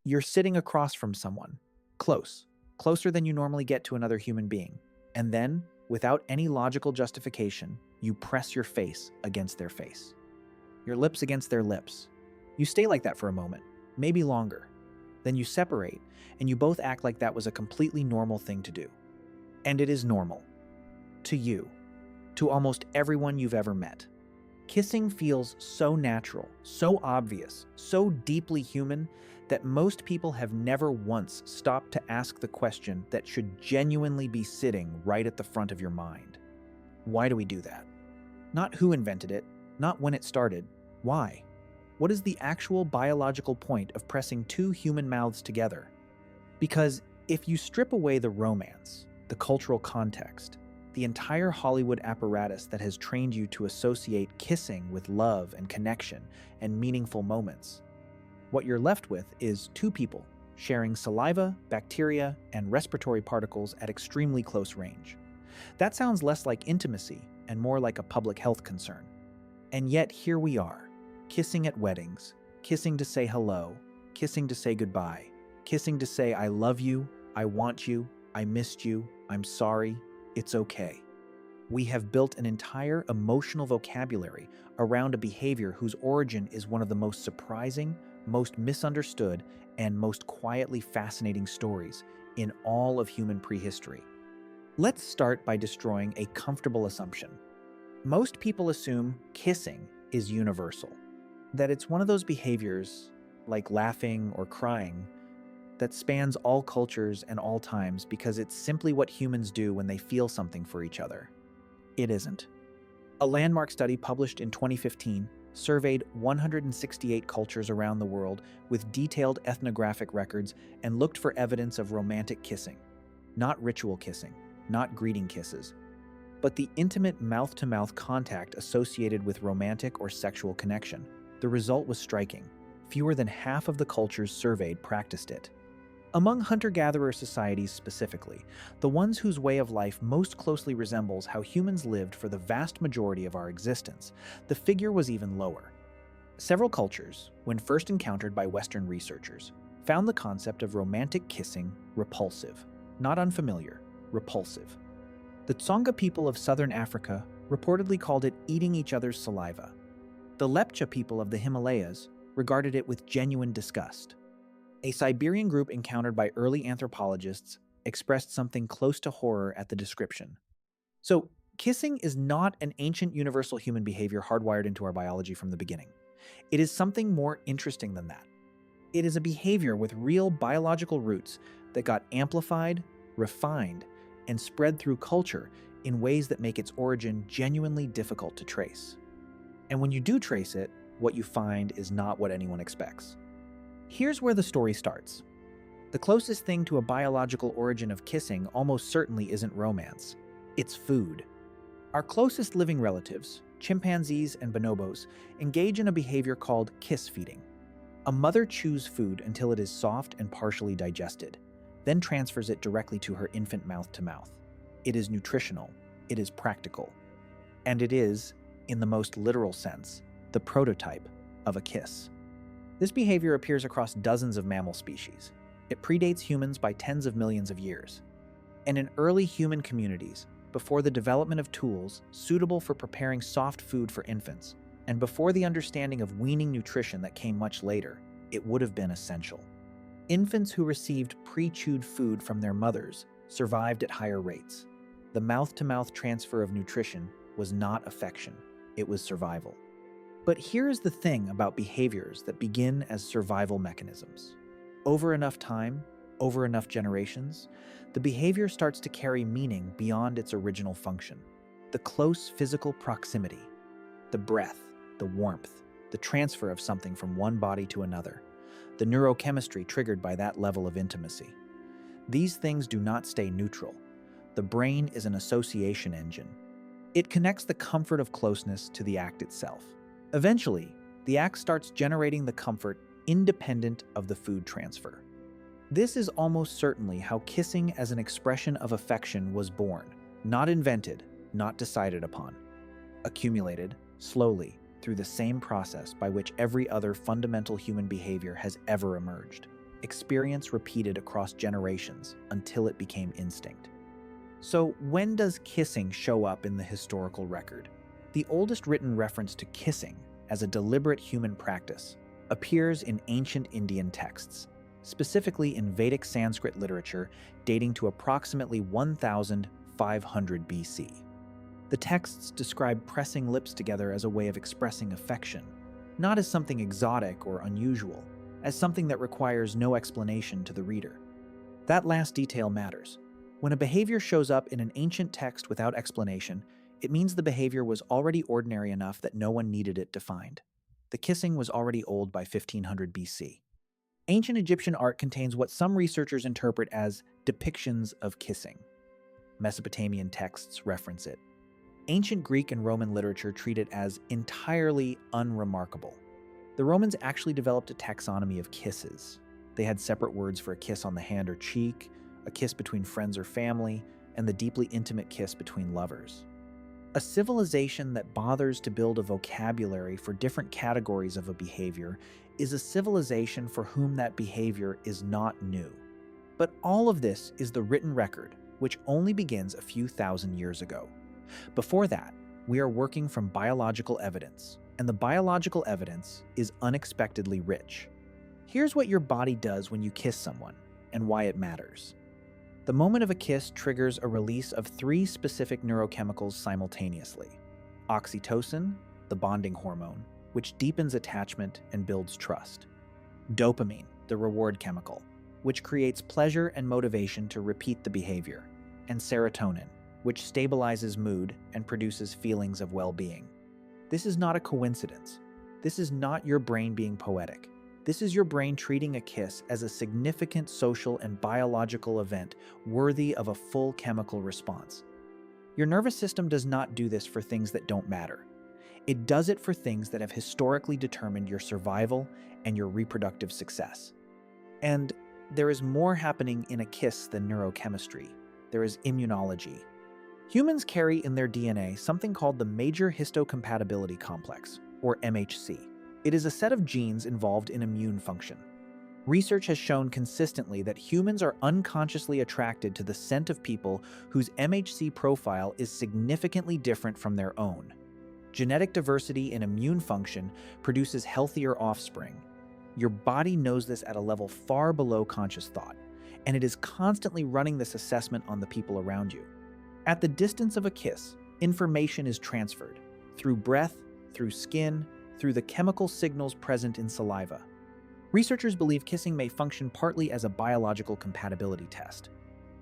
You're sitting across from someone, close, closer than you normally get to another human being, and then, without any logical justification, you press your face against their face, your lips against their lips. You stay like that for a moment, maybe longer. Then you separate, and you both act like that was a completely normal thing to do. And it is normal. To you. To almost everyone you've ever met. Kissing feels so natural, so obvious, so deeply human that most people have never once stopped to ask the question that should genuinely be sitting right at the front of your mind. Why do we do that? Not who invented it, not when it started. Why? What is the actual biological point of pressing two human mouths together? Because if you strip away the romance, the cultural context, the entire Hollywood apparatus that has trained you to associate kissing with love and connection and meaningful moments, what you're left with is two people sharing saliva, bacteria, and respiratory particles at extremely close range. That sounds less like intimacy and more like a public health concern. And yet here we are, kissing at weddings, kissing to say hello, kissing to say goodbye, kissing to say I love you, I want you, I missed you, I'm sorry, it's okay. We have built an entire emotional vocabulary around a behavior whose origin is one of the most surprising, most misunderstood, and most quietly fascinating stories in all of human prehistory. Let's start by destroying a comfortable assumption. Most people assume kissing is universal, that it's one of those behaviors, like laughing or crying, that spans all cultures and all times because it's simply what humans do when they feel something for each other. It isn't. A landmark study published in 2015 surveyed 168 cultures around the world with detailed ethnographic records and looked for evidence of romantic kissing. Not ritual kissing, not greeting kisses, but the intimate mouth-to-mouth contact associated with romantic or sexual connection. The result was striking. Fewer than half of the cultures surveyed practiced it. Among hunter-gatherer societies specifically, the ones whose way of life most closely resembles how humans lived for the vast majority of our existence, the figure was even lower. Several cultures, when first encountered by Western researchers, found the concept of romantic kissing repulsive, not unfamiliar, repulsive. The Tsonga people of southern Africa reportedly called it eating each other's saliva. The Lepcha people of the Himalayas regarded it with genuine disgust. A Siberian group encountered by early anthropologists expressed something close to horror at the description. So, kissing is not an ancient universal human behavior hardwired into our biology from the beginning. It is something more interesting than that. It is a behavior with real biological roots that got amplified, refined, and spread through culture in ways that make its origin genuinely difficult to trace. And when you do trace it, what you find is not what anyone expects. Here's where the story starts. The closest thing to a biological origin of kissing almost certainly isn't romance. It's food. Our closest living relatives, chimpanzees and bonobos, engage in a behavior called kiss feeding. A mother chews food until it is soft and partially digested, then transfers it directly to her infant mouth to mouth. It is nutritional, it is practical, and it is, in the most literal sense, the prototype of a kiss. This behavior appears across dozens of mammal species. It predates humans by tens of millions of years. And in early human communities, before the development of tools suitable for preparing soft food for infants, and before the understanding of weaning nutrition that came much later, it would have been essential. Infants who received pre-chewed food from their mothers survived at higher rates. The mouth-to-mouth transfer of nutrition was not affection, it was survival. But here's the thing about behaviors that begin as survival mechanisms. Over enough time, over enough generations, the behavior starts to carry meaning beyond its original function. The close physical proximity, the breath, the warmth, the transfer of something from one body to another, the neurochemistry triggered by that level of intimacy. These things do not stay neutral. The brain is an association engine. It connects the comfort of closeness to the act itself. Eventually, the act starts generating the comfort independent of the food transfer. This is almost certainly how kissing as an expression of affection was born, not invented, not decided upon. Accumulated, slowly, through the same process by which every other fundamental human behavior has ever emerged. experience repeated across generations until it became instinct. So, when does kissing show up in the historical record? The oldest written reference to kissing as a deliberate human practice appears in ancient Indian texts, specifically in Vedic Sanskrit literature dating to approximately 1500 BC. The texts describe pressing lips together as a way of expressing affection, not as something exotic or unusual, as something that requires no explanation to the reader. That last detail matters. When a behavior shows up in an ancient text without explanation, it means the behavior was already ordinary enough that no one needed it defined. The kissing was already old by 1500 BC. Ancient Egyptian art contains what some researchers interpret as depictions of kissing. Mesopotamian texts reference it. Ancient Greek and Roman literature treat it as entirely unremarkable. The Romans actually developed a taxonomy of kisses. They had separate words for a kiss on the hand or cheek, a kiss between friends or family, and the deeply intimate kiss between lovers. A civilization that bothers to build a vocabulary for different categories of a behavior is a civilization for whom that behavior is not new. But all of this is the written record, which only begins a few thousand years ago. Before that, we are working from biological evidence, and the biological evidence is unexpectedly rich. Here's what your body does when you kiss someone, and why it matters. The moment of a kiss triggers a release of 3 specific neurochemicals simultaneously. Oxytocin, the bonding hormone, which deepens attachment and builds trust. Dopamine, the reward chemical, which creates pleasure and motivation to repeat the behavior. And serotonin, which stabilizes mood and produces feelings of well-being. This is not a coincidence. This is not your brain being poetic. This is your brain treating a kiss as a significant social and biological event worthy of a full chemical response. Your nervous system does not do this for things that don't matter. It does it for things that have historically determined your survival and your reproductive success. And there is more happening in a kiss than neurochemistry. There is immunology. Humans carry in their DNA something called the major histocompatibility complex, or MHC. It is a set of genes involved in immune function. Research has shown consistently that humans are unconsciously attracted to the scent of people whose MHC profile is significantly different from their own. Genetic diversity in immune function produces healthier offspring. Your body knows this at a level far below conscious thought, and it is constantly running this assessment on the people around you. At the distance of a kiss, information is transferred through breath, through skin, through the chemical signals present in saliva. Researchers believe kissing may function partly as a biological compatibility test,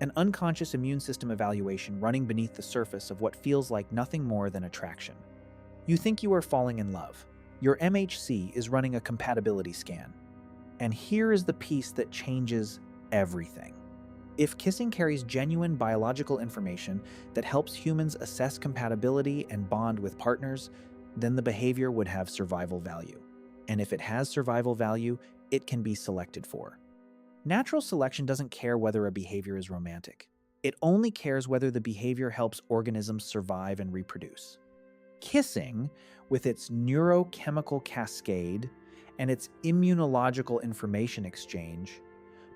an unconscious immune system evaluation running beneath the surface of what feels like nothing more than attraction. You think you are falling in love. Your MHC is running a compatibility scan. And here is the piece that changes everything. If kissing carries genuine biological information that helps humans assess compatibility and bond with partners, then the behavior would have survival value. And if it has survival value, it can be selected for. Natural selection doesn't care whether a behavior is romantic. It only cares whether the behavior helps organisms survive and reproduce. Kissing, with its neurochemical cascade and its immunological information exchange,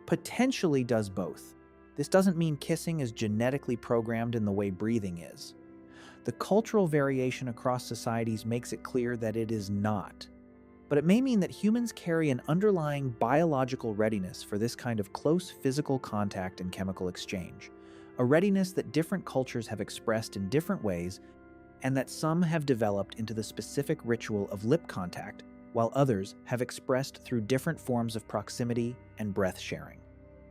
potentially does both. This doesn't mean kissing is genetically programmed in the way breathing is. The cultural variation across societies makes it clear that it is not. But it may mean that humans carry an underlying biological readiness for this kind of close physical contact and chemical exchange, a readiness that different cultures have expressed in different ways, and that some have developed into the specific ritual of lip contact, while others have expressed through different forms of proximity and breath sharing.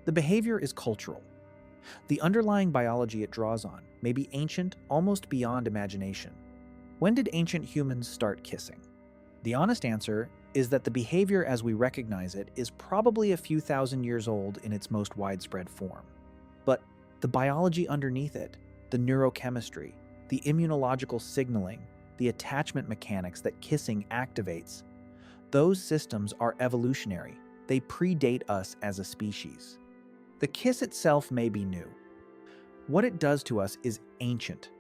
The behavior is cultural. The underlying biology it draws on may be ancient, almost beyond imagination. When did ancient humans start kissing? The honest answer is that the behavior as we recognize it is probably a few thousand years old in its most widespread form. But the biology underneath it, the neurochemistry, the immunological signaling, the attachment mechanics that kissing activates, those systems are evolutionary. They predate us as a species. The kiss itself may be new. What it does to us is ancient.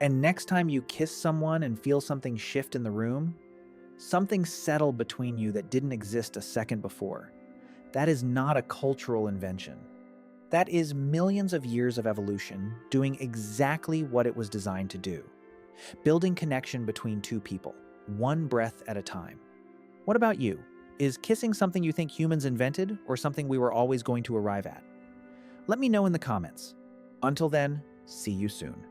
And next time you kiss someone and feel something shift in the room, something settle between you that didn't exist a second before, That is not a cultural invention. That is millions of years of evolution doing exactly what it was designed to do, building connection between two people, one breath at a time. What about you? Is kissing something you think humans invented or something we were always going to arrive at? Let me know in the comments. Until then, see you soon.